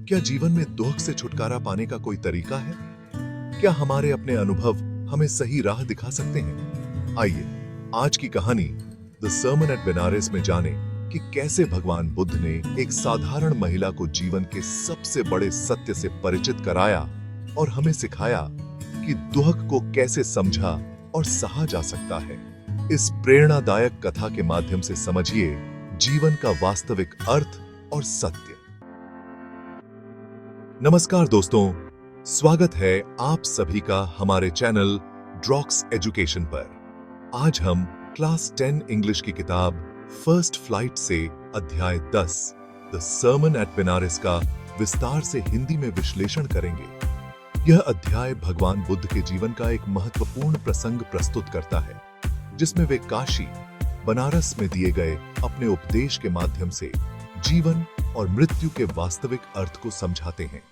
क्या जीवन में दुख से छुटकारा पाने का कोई तरीका है? क्या हमारे अपने अनुभव हमें सही राह दिखा सकते हैं? आइए आज की कहानी द सर्मन एट बनारस में जाने कि कैसे भगवान बुद्ध ने एक साधारण महिला को जीवन के सबसे बड़े सत्य से परिचित कराया और हमें सिखाया कि दुख को कैसे समझा और सहा जा सकता है। इस प्रेरणादायक कथा के माध्यम से समझिए जीवन का वास्तविक अर्थ और सत्य। नमस्कार दोस्तों, स्वागत है आप सभी का हमारे चैनल ड्रॉक्स एजुकेशन पर। आज हम क्लास 10 इंग्लिश की किताब फर्स्ट फ्लाइट से अध्याय 10 द सर्मन एट बनारस का विस्तार से हिंदी में विश्लेषण करेंगे। यह अध्याय भगवान बुद्ध के जीवन का एक महत्वपूर्ण प्रसंग प्रस्तुत करता है, जिसमें वे काशी बनारस में दिए गए अपने उपदेश के माध्यम से जीवन और मृत्यु के वास्तविक अर्थ को समझाते हैं।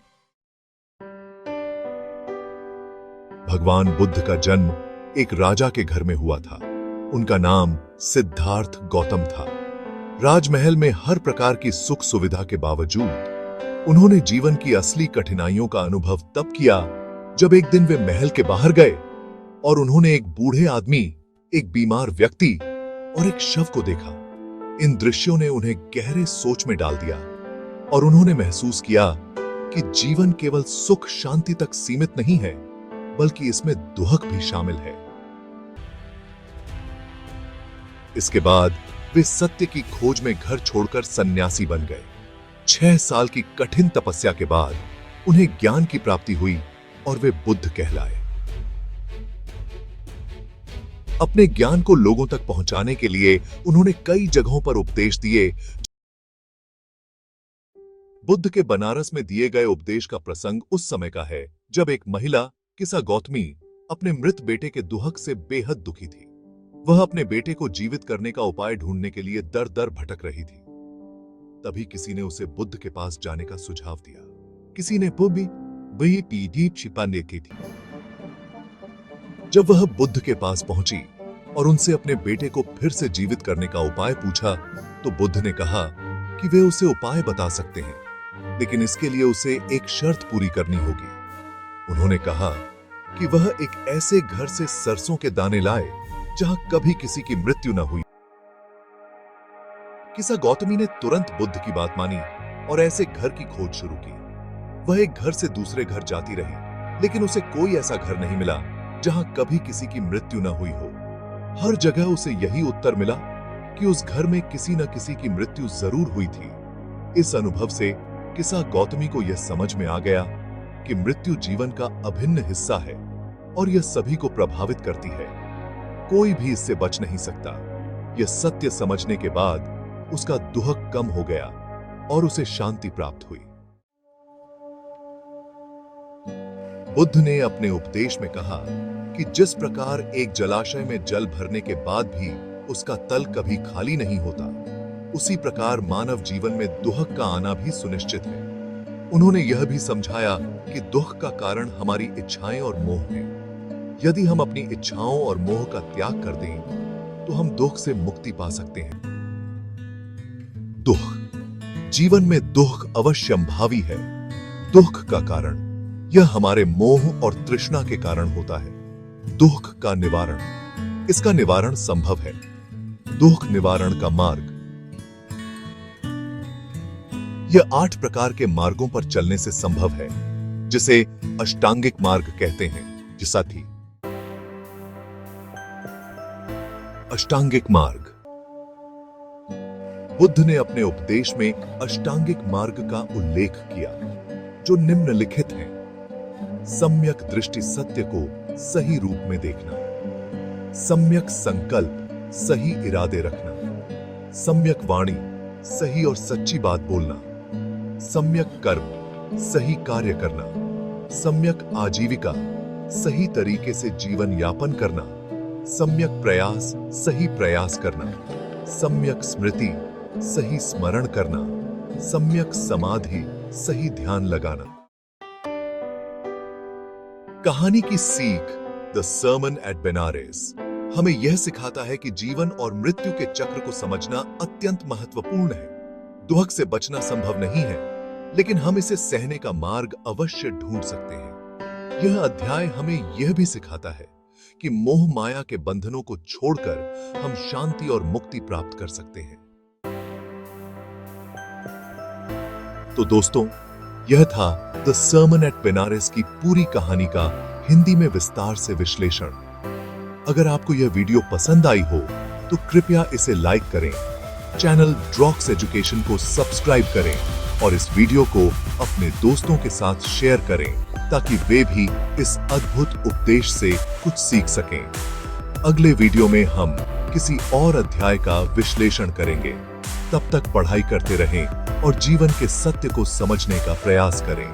भगवान बुद्ध का जन्म एक राजा के घर में हुआ था। उनका नाम सिद्धार्थ गौतम था। राजमहल में हर प्रकार की सुख सुविधा के बावजूद उन्होंने जीवन की असली कठिनाइयों का अनुभव तब किया जब एक दिन वे महल के बाहर गए और उन्होंने एक बूढ़े आदमी, एक बीमार व्यक्ति और एक शव को देखा। इन दृश्यों ने उन्हें गहरे सोच में डाल दिया और उन्होंने महसूस किया कि जीवन केवल सुख शांति तक सीमित नहीं है, बल्कि इसमें दुख भी शामिल है। इसके बाद वे सत्य की खोज में घर छोड़कर सन्यासी बन गए। 6 साल की कठिन तपस्या के बाद उन्हें ज्ञान की प्राप्ति हुई और वे बुद्ध कहलाए। अपने ज्ञान को लोगों तक पहुंचाने के लिए उन्होंने कई जगहों पर उपदेश दिए। बुद्ध के बनारस में दिए गए उपदेश का प्रसंग उस समय का है जब एक महिला किसा गौतमी अपने मृत बेटे के दुख से बेहद दुखी थी। वह अपने बेटे को जीवित करने का उपाय ढूंढने के लिए दर दर भटक रही थी। तभी किसी ने उसे बुद्ध के पास जाने का सुझाव दिया। किसी ने वही पीढ़ी छिपाने की थी। जब वह बुद्ध के पास पहुंची और उनसे अपने बेटे को फिर से जीवित करने का उपाय पूछा, तो बुद्ध ने कहा कि वे उसे उपाय बता सकते हैं, लेकिन इसके लिए उसे एक शर्त पूरी करनी होगी। उन्होंने कहा कि वह एक ऐसे घर से सरसों के दाने लाए जहां कभी किसी की मृत्यु न हुई। किसा गौतमी ने तुरंत बुद्ध की बात मानी और ऐसे घर की खोज शुरू की। वह एक घर से दूसरे घर जाती रही, लेकिन उसे कोई ऐसा घर नहीं मिला जहां कभी किसी की मृत्यु न हुई हो। हर जगह उसे यही उत्तर मिला कि उस घर में किसी न किसी की मृत्यु जरूर हुई थी। इस अनुभव से किसा गौतमी को यह समझ में आ गया कि मृत्यु जीवन का अभिन्न हिस्सा है और यह सभी को प्रभावित करती है। कोई भी इससे बच नहीं सकता। यह सत्य समझने के बाद उसका दुख कम हो गया और उसे शांति प्राप्त हुई। बुद्ध ने अपने उपदेश में कहा कि जिस प्रकार एक जलाशय में जल भरने के बाद भी उसका तल कभी खाली नहीं होता, उसी प्रकार मानव जीवन में दुख का आना भी सुनिश्चित है। उन्होंने यह भी समझाया कि दुख का कारण हमारी इच्छाएं और मोह है। यदि हम अपनी इच्छाओं और मोह का त्याग कर दें, तो हम दुख से मुक्ति पा सकते हैं। दुख जीवन में दुख अवश्यंभावी है। दुख का कारण यह हमारे मोह और तृष्णा के कारण होता है। दुख का निवारण, इसका निवारण संभव है। दुख निवारण का मार्ग, यह 8 प्रकार के मार्गों पर चलने से संभव है, जिसे अष्टांगिक मार्ग कहते हैं। जैसा थी अष्टांगिक मार्ग। बुद्ध ने अपने उपदेश में अष्टांगिक मार्ग का उल्लेख किया, जो निम्नलिखित है। सम्यक दृष्टि, सत्य को सही रूप में देखना। सम्यक संकल्प, सही इरादे रखना। सम्यक वाणी, सही और सच्ची बात बोलना। सम्यक कर्म, सही कार्य करना। सम्यक आजीविका, सही तरीके से जीवन यापन करना। सम्यक प्रयास, सही प्रयास करना। सम्यक स्मृति, सही स्मरण करना। सम्यक समाधि, सही ध्यान लगाना। कहानी की सीख द सर्मन एट बनारस हमें यह सिखाता है कि जीवन और मृत्यु के चक्र को समझना अत्यंत महत्वपूर्ण है। दुख से बचना संभव नहीं है, लेकिन हम इसे सहने का मार्ग अवश्य ढूंढ सकते हैं। यह अध्याय हमें यह भी सिखाता है कि मोह माया के बंधनों को छोड़कर हम शांति और मुक्ति प्राप्त कर सकते हैं। तो दोस्तों, यह था द सर्मन एट बेनारस की पूरी कहानी का हिंदी में विस्तार से विश्लेषण। अगर आपको यह वीडियो पसंद आई हो तो कृपया इसे लाइक करें, चैनल ड्रॉक्स एजुकेशन को सब्सक्राइब करें और इस वीडियो को अपने दोस्तों के साथ शेयर करें ताकि वे भी इस अद्भुत उपदेश से कुछ सीख सकें। अगले वीडियो में हम किसी और अध्याय का विश्लेषण करेंगे। तब तक पढ़ाई करते रहें और जीवन के सत्य को समझने का प्रयास करें।